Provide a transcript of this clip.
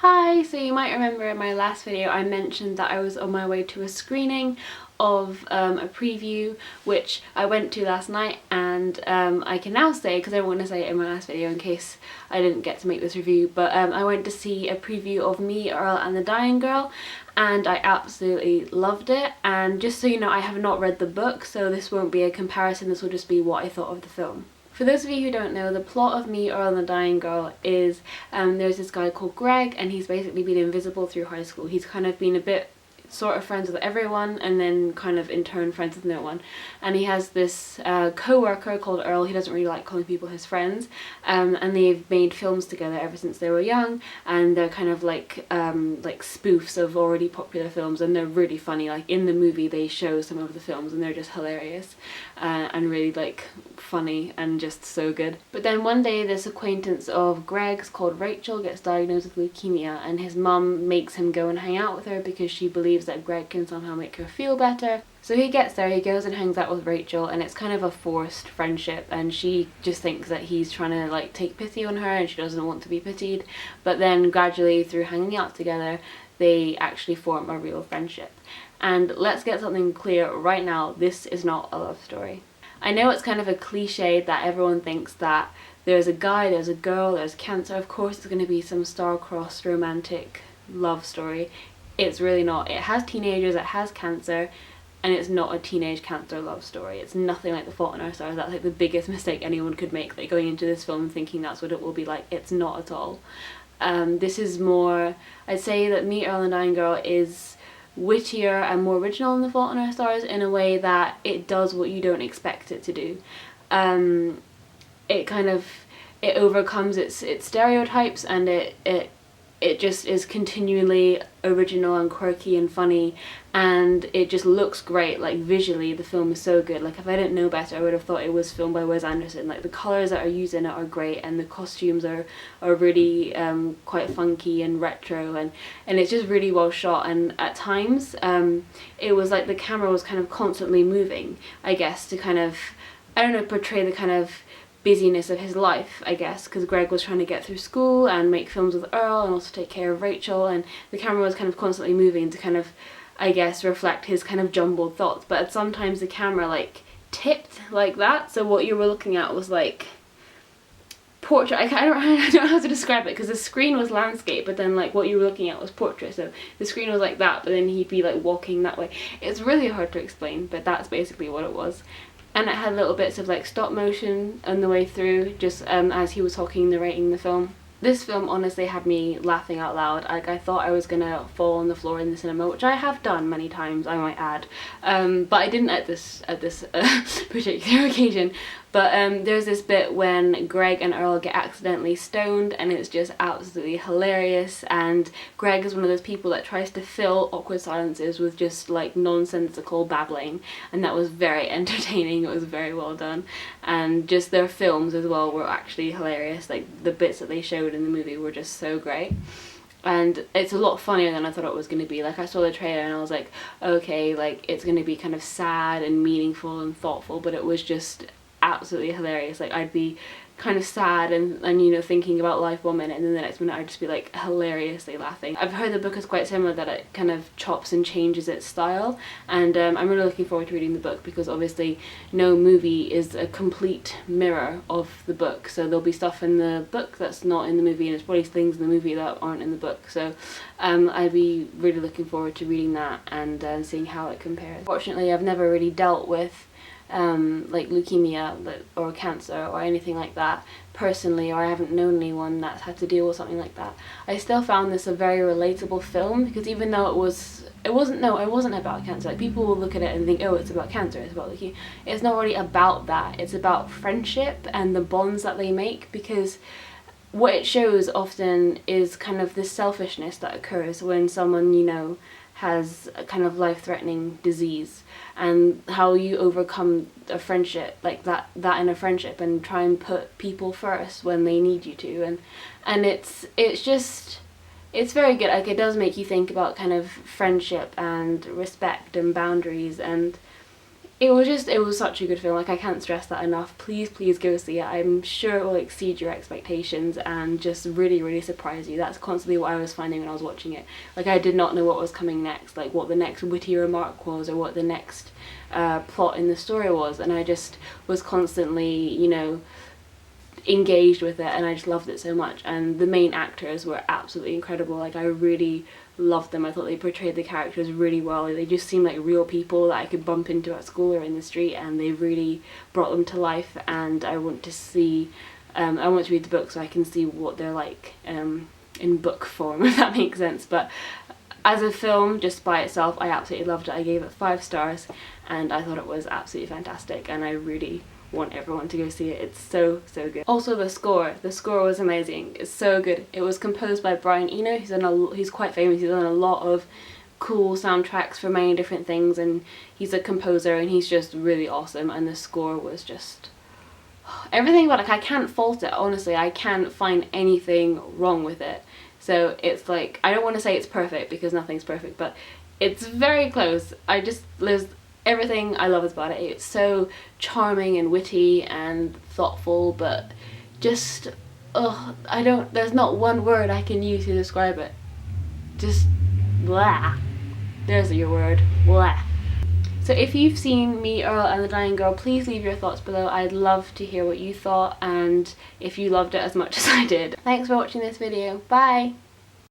Hi, so you might remember in my last video I mentioned that I was on my way to a screening of a preview which I went to last night, and I can now say, because I don't want to say it in my last video in case I didn't get to make this review, but I went to see a preview of Me, Earl and the Dying Girl and I absolutely loved it. And just so you know, I have not read the book, so this won't be a comparison, this will just be what I thought of the film. For those of you who don't know, the plot of Me, Earl and the Dying Girl is there's this guy called Greg, and he's basically been invisible through high school. He's kind of been a bit sort of friends with everyone and then kind of in turn friends with no one, and he has this co-worker called Earl. He doesn't really like calling people his friends, and they've made films together ever since they were young, and they're kind of like spoofs of already popular films, and they're really funny. Like in the movie they show some of the films and they're just hilarious and really like funny and just so good. But then one day this acquaintance of Greg's called Rachel gets diagnosed with leukemia, and his mum makes him go and hang out with her because she believes that Greg can somehow make her feel better. So he gets there, he goes and hangs out with Rachel, and it's kind of a forced friendship, and she just thinks that he's trying to like take pity on her and she doesn't want to be pitied. But then gradually through hanging out together they actually form a real friendship. And let's get something clear right now, this is not a love story. I know it's kind of a cliche that everyone thinks that there's a guy, there's a girl, there's cancer, of course it's going to be some star-crossed romantic love story. It's really not. It has teenagers, it has cancer, and it's not a teenage cancer love story. It's nothing like The Fault in Our Stars. That's like the biggest mistake anyone could make, like going into this film thinking that's what it will be like. It's not at all. This is more, I'd say that Me, Earl and Dying Girl is wittier and more original than The Fault in Our Stars in a way that it does what you don't expect it to do. It overcomes its stereotypes, and it just is continually original and quirky and funny, and it just looks great. Like visually the film is so good. Like if I didn't know better I would have thought it was filmed by Wes Anderson. Like the colours that are used in it are great, and the costumes are really quite funky and retro, and it's just really well shot. And at times it was like the camera was kind of constantly moving, I guess, to kind of, I don't know, portray the kind of busyness of his life, I guess, because Greg was trying to get through school and make films with Earl and also take care of Rachel, and the camera was kind of constantly moving to kind of, I guess, reflect his kind of jumbled thoughts. But sometimes the camera like tipped like that, so what you were looking at was like portrait. I don't know how to describe it, because the screen was landscape, but then like what you were looking at was portrait, so the screen was like that, but then he'd be like walking that way. It's really hard to explain, but that's basically what it was. And it had little bits of like stop motion on the way through, just as he was talking, narrating the film. This film honestly had me laughing out loud. Like I thought I was gonna fall on the floor in the cinema, which I have done many times, I might add, but I didn't at this particular occasion. But there's this bit when Greg and Earl get accidentally stoned, and it's just absolutely hilarious. And Greg is one of those people that tries to fill awkward silences with just like nonsensical babbling, and that was very entertaining. It was very well done, and just their films as well were actually hilarious. Like the bits that they showed in the movie were just so great. And it's a lot funnier than I thought it was going to be. Like I saw the trailer and I was like, okay, like it's going to be kind of sad and meaningful and thoughtful, but it was just absolutely hilarious. Like I'd be kind of sad and you know, thinking about life one minute, and then the next minute I'd just be like hilariously laughing. I've heard the book is quite similar, that it kind of chops and changes its style, and I'm really looking forward to reading the book, because obviously no movie is a complete mirror of the book, so there'll be stuff in the book that's not in the movie, and there's probably things in the movie that aren't in the book. So I'd be really looking forward to reading that and seeing how it compares. Fortunately I've never really dealt with like leukemia or cancer or anything like that personally, or I haven't known anyone that's had to deal with something like that. I still found this a very relatable film, because even though it wasn't about cancer. Like people will look at it and think, oh, it's about cancer, it's about leukemia. It's not really about that. It's about friendship and the bonds that they make, because what it shows often is kind of this selfishness that occurs when someone, you know, has a kind of life-threatening disease, and how you overcome a friendship like that in a friendship, and try and put people first when they need you to, and it's very good. Like it does make you think about kind of friendship and respect and boundaries, and it was such a good film. Like, I can't stress that enough. Please go see it. I'm sure it will exceed your expectations and just really surprise you. That's constantly what I was finding when I was watching it. Like, I did not know what was coming next, like what the next witty remark was or what the next plot in the story was, and I just was constantly, you know, engaged with it, and I just loved it so much. And the main actors were absolutely incredible. Like, I really loved them. I thought they portrayed the characters really well. They just seemed like real people that I could bump into at school or in the street, and they really brought them to life. And I want to see, I want to read the book so I can see what they're like in book form, if that makes sense. But as a film, just by itself, I absolutely loved it. I gave it 5 stars, and I thought it was absolutely fantastic, and I really want everyone to go see it. It's so good. Also the score was amazing. It's so good. It was composed by Brian Eno. He's quite famous. He's done a lot of cool soundtracks for many different things, and he's a composer, and he's just really awesome. And the score was just everything about it. Like, I can't fault it, honestly. I can't find anything wrong with it. So it's like, I don't want to say it's perfect because nothing's perfect, but it's very close. There's everything I love about it. It's so charming and witty and thoughtful, but just, there's not one word I can use to describe it. Just blah. There's your word, blah. So if you've seen Me, Earl and the Dying Girl, please leave your thoughts below. I'd love to hear what you thought and if you loved it as much as I did. Thanks for watching this video. Bye!